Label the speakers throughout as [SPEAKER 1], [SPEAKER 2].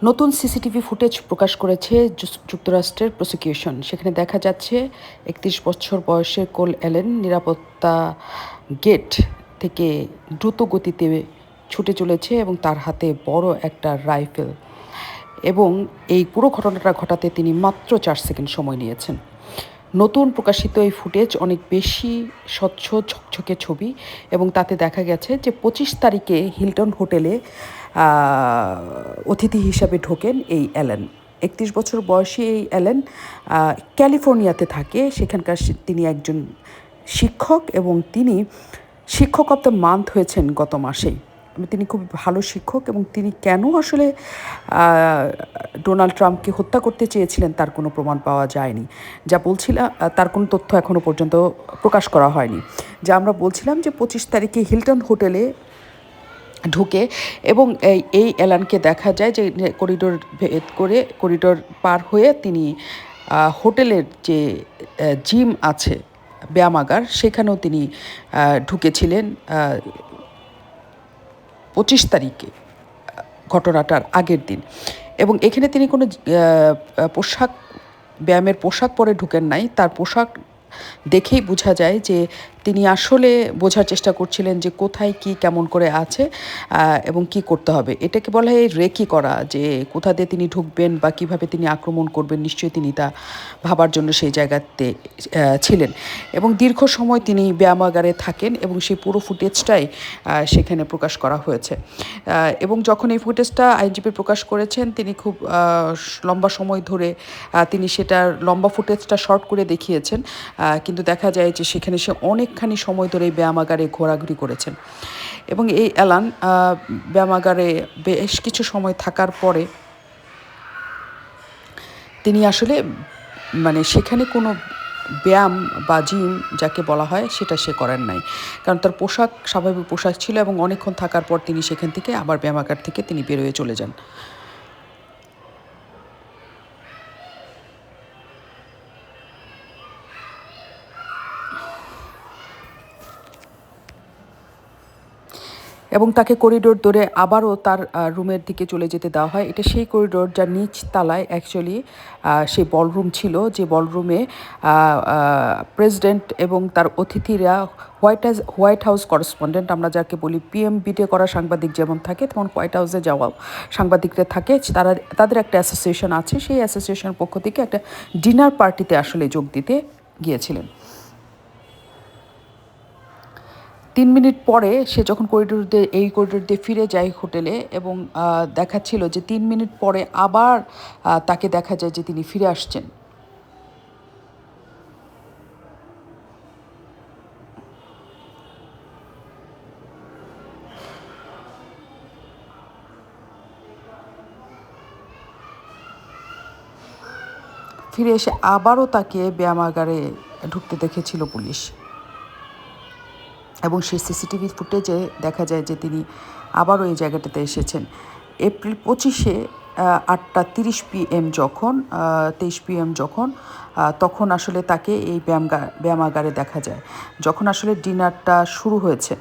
[SPEAKER 1] নতুন CCTV footage প্রকাশ করেছে যুক্তরাষ্ট্রের প্রসিকিউশন। সেখানে দেখা যাচ্ছে ৩১ বছর বয়সের কোল অ্যালেন নিরাপত্তা গেট থেকে দ্রুত গতিতে ছুটে চলেছে এবং তার হাতে বড় একটা রাইফেল, এবং এই পুরো ঘটনাটা ঘটাতে তিনি মাত্র 4 সেকেন্ড সময় নিয়েছেন। নতুন প্রকাশিত এই ফুটেজ অনেক বেশি স্বচ্ছ ঝকঝকে ছবি, এবং তাতে দেখা গেছে যে 25 তারিখে হিলটন হোটেলে অতিথি হিসাবে ঢোকেন এই অ্যালেন। 31 বছর বয়সী এই অ্যালেন ক্যালিফোর্নিয়াতে থাকে। সেখানকার তিনি একজন শিক্ষক, এবং তিনি শিক্ষক অব দ্য মান্থ হয়েছেন গত মাসেই। তিনি খুব ভালো শিক্ষক, এবং তিনি কেন আসলে ডোনাল্ড ট্রাম্পকে হত্যা করতে চেয়েছিলেন তার কোনো প্রমাণ পাওয়া যায়নি। যা বলছিলাম, তার কোনো তথ্য এখনও পর্যন্ত প্রকাশ করা হয়নি। যা আমরা বলছিলাম যে 25 তারিখে হিলটন হোটেলে ঢুকে, এবং এই অ্যালানকে দেখা যায় যে করিডোর ভেদ করে, করিডোর পার হয়ে তিনি হোটেলের যে জিম আছে, ব্যায়ামাগার, সেখানেও তিনি ঢুকেছিলেন 25 তারিখে, ঘটনাটার আগের দিন। এবং এখানে তিনি কোনো পোশাক, ব্যায়ামের পোশাক পরে ঢুকেন নাই। তার পোশাক দেখেই বোঝা যায় যে তিনি আসলে বোঝার চেষ্টা করছিলেন যে কোথায় কি কেমন করে আছে এবং কি করতে হবে। এটাকে বলা হয় রেকি করা, যে কোথা দিয়ে তিনি ঢুকবেন বা কিভাবে তিনি আক্রমণ করবেন, নিশ্চয়ই তিনি তা ভাবার জন্য সেই জায়গাতে ছিলেন। এবং দীর্ঘ সময় তিনি ব্যায়ামাগারে থাকেন, এবং সেই পুরো ফুটেজটাই সেখানে প্রকাশ করা হয়েছে। এবং যখন এই ফুটেজটা আইনজীবী প্রকাশ করেছেন, তিনি খুব লম্বা সময় ধরে তিনি সেটার লম্বা ফুটেজটা শর্ট করে দেখিয়েছেন, কিন্তু দেখা যায় যে সেখানে সে অনেকখানি সময় ধরে এই ব্যায়ামাগারে ঘোরাঘুরি করেছেন। এবং এই অ্যালান ব্যায়ামাগারে বেশ কিছু সময় থাকার পরে তিনি আসলে মানে সেখানে কোনো ব্যায়াম বা জিম যাকে বলা হয় সেটা সে করেন নাই, কারণ তার পোশাক স্বাভাবিক পোশাক ছিল, এবং অনেকক্ষণ থাকার পর তিনি সেখান থেকে আবার ব্যায়ামাগার থেকে তিনি বেরোয় চলে যান। এবং তাকে করিডোর ধরে আবারও তার রুমের দিকে চলে যেতে দেওয়া হয়। এটা সেই করিডোর যার নিচ তলায় অ্যাকচুয়ালি সেই বলরুম ছিল, যে বলরুমে প্রেসিডেন্ট এবং তার অতিথিরা, হোয়াইট হাউস করেসপন্ডেন্ট, আমরা যাকে বলি পিএমবিতে করা সাংবাদিক যেমন থাকে, তেমন হোয়াইট হাউসে যাওয়াও সাংবাদিকরা থাকে। তাদের একটা অ্যাসোসিয়েশন আছে, সেই অ্যাসোসিয়েশনের পক্ষ থেকে একটা ডিনার পার্টিতে আসলে যোগ দিতে গিয়েছিলেন। 3 মিনিট পরে সে যখন এই করিডোর দিয়ে ফিরে যায় হোটেলে, এবং দেখাচ্ছিল যে 3 মিনিট পরে আবার তাকে দেখা যায় যে তিনি ফিরে আসছেন। ফিরে এসে আবারও তাকে ব্যায়ামাগারে ঢুকতে দেখেছিল পুলিশ, এবং সেই সিসিটিভি ফুটেজে দেখা যায় যে তিনি আবারও এই জায়গাটাতে এসেছেন। এপ্রিল 25-এ 8:30 PM যখন 23 PM যখন তখন আসলে তাকে এই ব্যায়ামাগারে দেখা যায়, যখন আসলে ডিনারটা শুরু হয়েছে।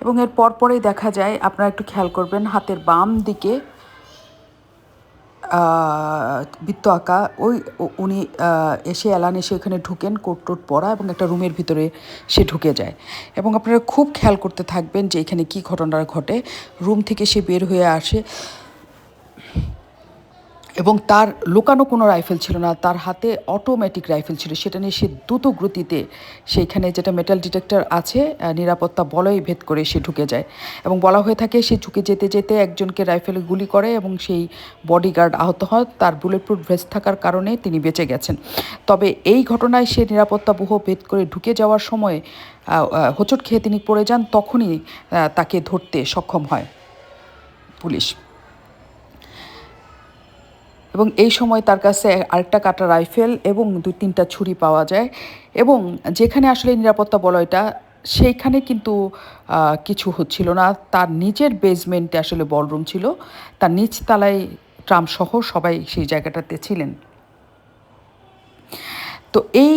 [SPEAKER 1] এবং এর পরপরেই দেখা যায়, আপনারা একটু খেয়াল করবেন, হাতের বাম দিকে বৃত্ত আঁকা, উনি এসে অ্যালান এসে এখানে ঢুকেন কোট টোট পরা, এবং একটা রুমের ভিতরে সে ঢুকে যায়। এবং আপনারা খুব খেয়াল করতে থাকবেন যে এখানে কী ঘটনা ঘটে। রুম থেকে সে বের হয়ে আসে, এবং তার লুকানো কোনো রাইফেল ছিল না, তার হাতে অটোমেটিক রাইফেল ছিল। সেটা নিয়ে সে দ্রুত গতিতে সেইখানে যেটা মেটাল ডিটেক্টর আছে, নিরাপত্তা বলয় ভেদ করে সে ঢুকে যায়। এবং বলা হয়ে থাকে সে ঝুঁকে যেতে যেতে একজনকে রাইফেলে গুলি করে, এবং সেই বডিগার্ড আহত হয়। তার বুলেটপ্রুফ ভেস্ট থাকার কারণে তিনি বেঁচে গেছেন। তবে এই ঘটনায় সে নিরাপত্তা ব্যূহ ভেদ করে ঢুকে যাওয়ার সময় হোঁচট খেয়ে তিনি পড়ে যান। তখনই তাকে ধরতে সক্ষম হয় পুলিশ। এবং এই সময় তার কাছে আরেকটা কাটা রাইফেল এবং 2-3টা ছুরি পাওয়া যায়। এবং যেখানে আসলে নিরাপত্তা বলয়টা, সেইখানে কিন্তু কিছু হচ্ছিল না। তার নিজের বেসমেন্টে আসলে বলরুম ছিল। তার নিচ তলায় ট্রাম্পসহ সবাই সেই জায়গাটাতে ছিলেন। তো এই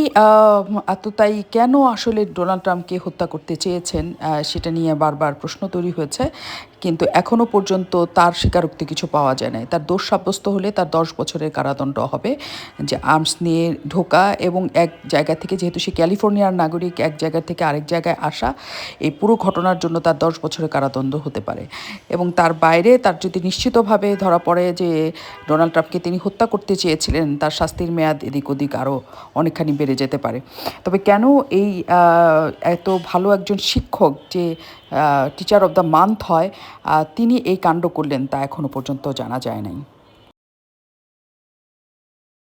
[SPEAKER 1] আততায়ী কেন আসলে ডোনাল্ড ট্রাম্পকে হত্যা করতে চেয়েছেন, সেটা নিয়ে বারবার প্রশ্ন তৈরি হয়েছে। কিন্তু এখনও পর্যন্ত তার স্বীকারোক্তি কিছু পাওয়া যায় নাই। তার দোষ সাব্যস্ত হলে তার 10 বছরের কারাদণ্ড হবে, যে আর্মস নিয়ে ঢোকা এবং এক জায়গা থেকে, যেহেতু সে ক্যালিফোর্নিয়ার নাগরিক, এক জায়গা থেকে আরেক জায়গায় আসা, এই পুরো ঘটনার জন্য তার 10 বছরের কারাদণ্ড হতে পারে। এবং তার বাইরে তার যদি নিশ্চিতভাবে ধরা পড়ে যে ডোনাল্ড ট্রাম্পকে তিনি হত্যা করতে চেয়েছিলেন, তার শাস্তির মেয়াদ এদিক ওদিক আরও অনেকখানি বেড়ে যেতে পারে। তবে কেন এই এত ভালো একজন শিক্ষক, যে টিচার অব দ্য মান্থ হয়, তিনি এই কাণ্ড করলেন, তা এখনও পর্যন্ত জানা যায় নাই।